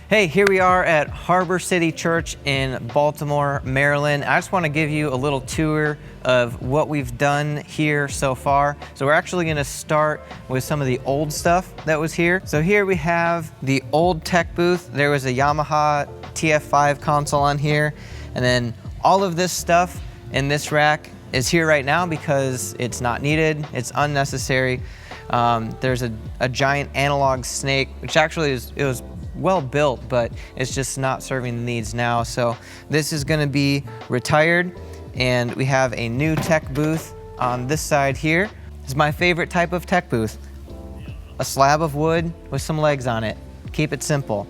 Hey, here we are at Harbor City Church in Baltimore, Maryland. I just want to give you a little tour of what we've done here so far. So we're actually going to start with some of the old stuff that was here. So here we have the old tech booth. There was a Yamaha TF5 console on here. And then all of this stuff in this rack is here right now because it's not needed, it's unnecessary. There's a giant analog snake, which actually it was well built, but it's just not serving the needs now. So this is going to be retired, and we have a new tech booth on this side here. This is my favorite type of tech booth. A slab of wood with some legs on it. Keep it simple.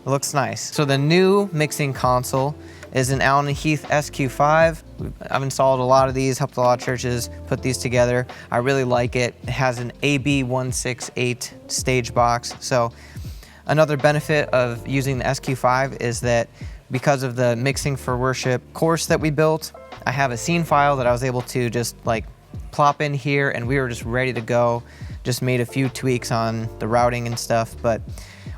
It looks nice. So the new mixing console is an Allen & Heath SQ5. I've installed a lot of these, helped a lot of churches put these together. I really like it. It has an AB168 stage box. So another benefit of using the SQ5 is that because of the Mixing for Worship course that we built, I have a scene file that I was able to just like plop in here, and we were just ready to go. Just made a few tweaks on the routing and stuff, but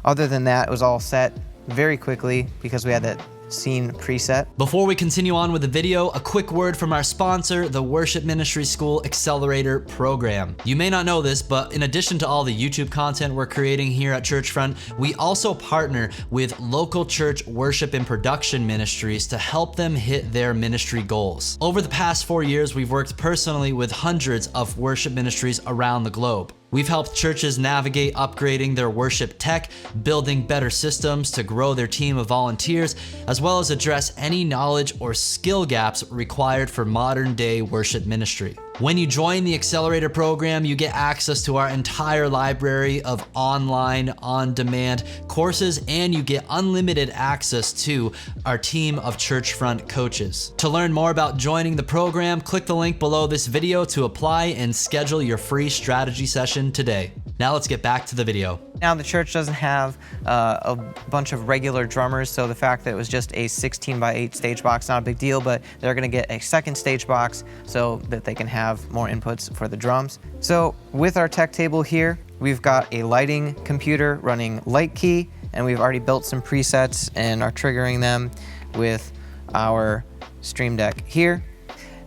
other than that, it was all set very quickly because we had that scene preset. Before we continue on with the video, a quick word from our sponsor, the Worship Ministry School Accelerator Program. You may not know this, but in addition to all the YouTube content we're creating here at Churchfront, we also partner with local church worship and production ministries to help them hit their ministry goals. Over the past 4 years, we've worked personally with hundreds of worship ministries around the globe. We've helped churches navigate upgrading their worship tech, building better systems to grow their team of volunteers, as well as address any knowledge or skill gaps required for modern day worship ministry. When you join the Accelerator program, you get access to our entire library of online, on-demand courses, and you get unlimited access to our team of Churchfront coaches. To learn more about joining the program, click the link below this video to apply and schedule your free strategy session today. Now let's get back to the video. Now the church doesn't have a bunch of regular drummers, so the fact that it was just a 16x8 stage box, not a big deal, but they're gonna get a second stage box so that they can have more inputs for the drums. So with our tech table here, we've got a lighting computer running Light Key, and we've already built some presets and are triggering them with our Stream Deck here.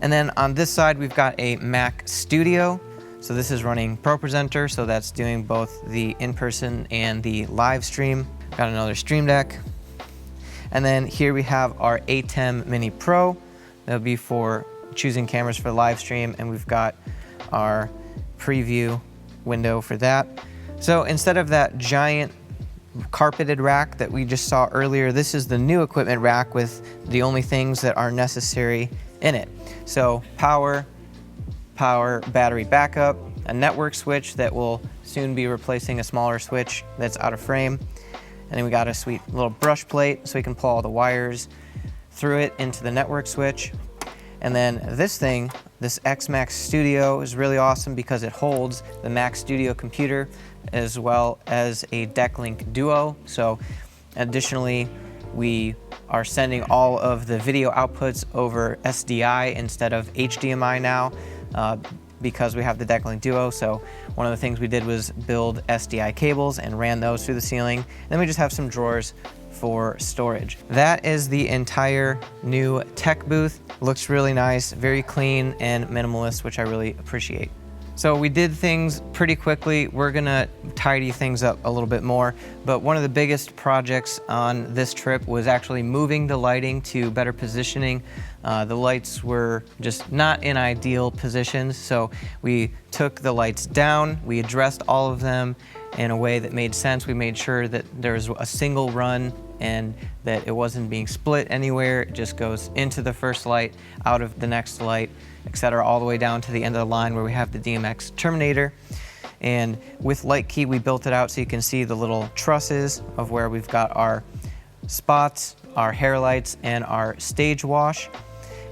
And then on this side, we've got a Mac Studio. So this is running ProPresenter, so that's doing both the in-person and the live stream. Got another Stream Deck. And then here we have our ATEM Mini Pro. That'll be for choosing cameras for the live stream, and we've got our preview window for that. So instead of that giant carpeted rack that we just saw earlier, this is the new equipment rack with the only things that are necessary in it. So power, battery backup, a network switch that will soon be replacing a smaller switch that's out of frame. And then we got a sweet little brush plate so we can pull all the wires through it into the network switch. And then this thing, this X-Max Studio, is really awesome because it holds the Mac Studio computer as well as a DeckLink Duo. So additionally, we are sending all of the video outputs over SDI instead of HDMI now because we have the DeckLink Duo. So one of the things we did was build SDI cables and ran those through the ceiling. Then we just have some drawers for storage. That is the entire new tech booth. Looks really nice, very clean and minimalist, which I really appreciate. So we did things pretty quickly. We're gonna tidy things up a little bit more, but one of the biggest projects on this trip was actually moving the lighting to better positioning. The lights were just not in ideal positions, so we took the lights down, we addressed all of them in a way that made sense. We made sure that there was a single run and that it wasn't being split anywhere. It just goes into the first light, out of the next light, etc., all the way down to the end of the line where we have the DMX terminator. And with Light Key, we built it out so you can see the little trusses of where we've got our spots, our hair lights, and our stage wash.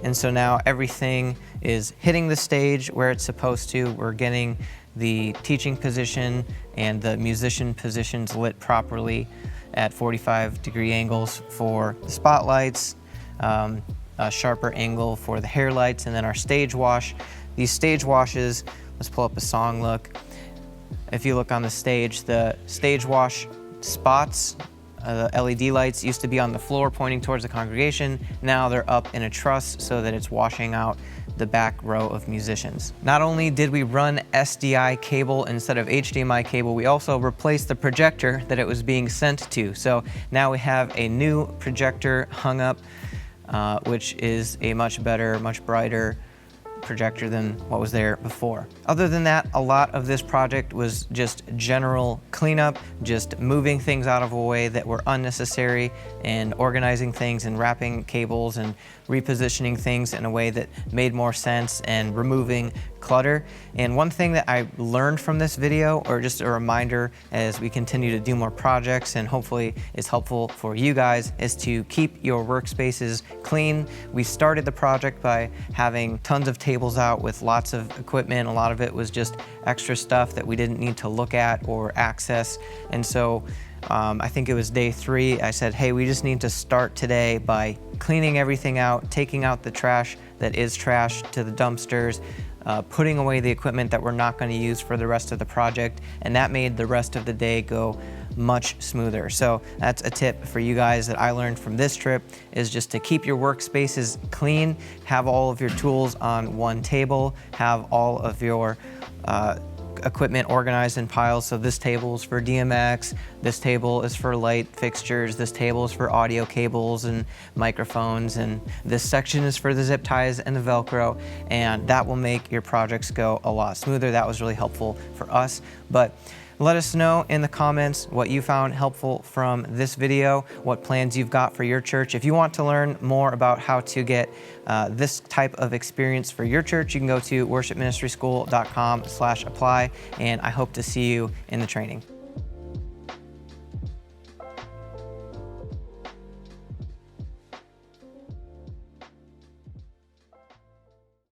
And so now everything is hitting the stage where it's supposed to. We're getting the teaching position and the musician positions lit properly at 45-degree angles for the spotlights, a sharper angle for the hair lights, and then our stage wash. These stage washes, let's pull up a song look. If you look on the stage wash spots LED lights used to be on the floor pointing towards the congregation. Now they're up in a truss so that it's washing out the back row of musicians. Not only did we run SDI cable instead of HDMI cable, we also replaced the projector that it was being sent to. So now we have a new projector hung up, which is a much better, much brighter projector than what was there before. Other than that, a lot of this project was just general cleanup, just moving things out of a way that were unnecessary and organizing things and wrapping cables and repositioning things in a way that made more sense and removing clutter. And one thing that I learned from this video, or just a reminder as we continue to do more projects and hopefully is helpful for you guys, is to keep your workspaces clean. We started the project by having tons of tables out with lots of equipment. A lot of it was just extra stuff that we didn't need to look at or access. And so I think it was day 3, I said, hey, we just need to start today by cleaning everything out, taking out the trash that is trash to the dumpsters, putting away the equipment that we're not going to use for the rest of the project, and that made the rest of the day go much smoother. So that's a tip for you guys that I learned from this trip, is just to keep your workspaces clean, have all of your tools on one table, have all of your equipment organized in piles. So this table is for DMX, this table is for light fixtures, this table is for audio cables and microphones, and this section is for the zip ties and the Velcro, and that will make your projects go a lot smoother. That was really helpful for us. But let us know in the comments what you found helpful from this video, what plans you've got for your church. If you want to learn more about how to get this type of experience for your church, you can go to worshipministryschool.com/apply, and I hope to see you in the training.